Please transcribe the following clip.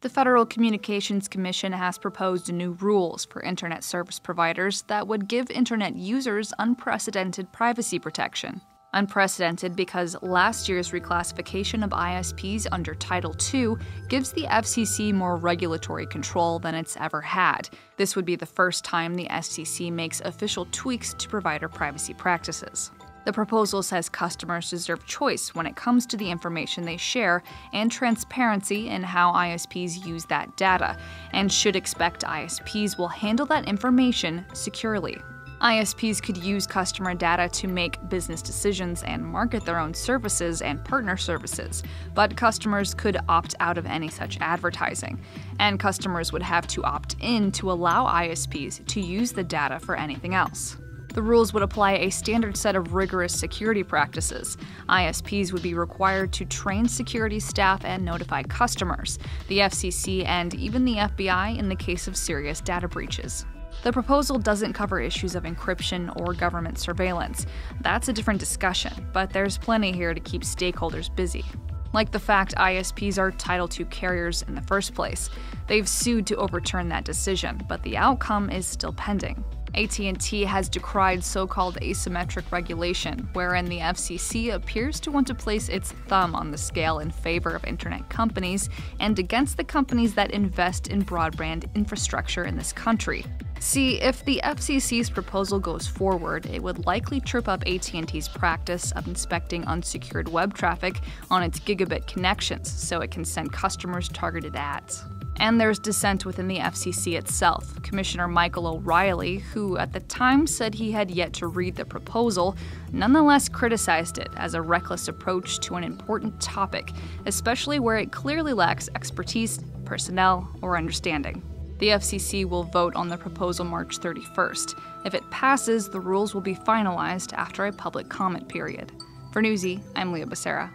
The Federal Communications Commission has proposed new rules for Internet service providers that would give Internet users unprecedented privacy protection. Unprecedented because last year's reclassification of ISPs under Title II gives the FCC more regulatory control than it's ever had. This would be the first time the FCC makes official tweaks to provider privacy practices. The proposal says customers deserve choice when it comes to the information they share and transparency in how ISPs use that data, and should expect ISPs will handle that information securely. ISPs could use customer data to make business decisions and market their own services and partner services, but customers could opt out of any such advertising, and customers would have to opt in to allow ISPs to use the data for anything else. The rules would apply a standard set of rigorous security practices. ISPs would be required to train security staff and notify customers, the FCC, and even the FBI in the case of serious data breaches. The proposal doesn't cover issues of encryption or government surveillance. That's a different discussion, but there's plenty here to keep stakeholders busy. Like the fact ISPs are Title II carriers in the first place. They've sued to overturn that decision, but the outcome is still pending. AT&T has decried so-called asymmetric regulation, wherein the FCC appears to want to place its thumb on the scale in favor of internet companies and against the companies that invest in broadband infrastructure in this country. See, if the FCC's proposal goes forward, it would likely trip up AT&T's practice of inspecting unsecured web traffic on its gigabit connections so it can send customers targeted ads. And there's dissent within the FCC itself. Commissioner Michael O'Reilly, who at the time said he had yet to read the proposal, nonetheless criticized it as a reckless approach to an important topic, especially where it clearly lacks expertise, personnel, or understanding. The FCC will vote on the proposal March 31st. If it passes, the rules will be finalized after a public comment period. For Newsy, I'm Leah Becerra.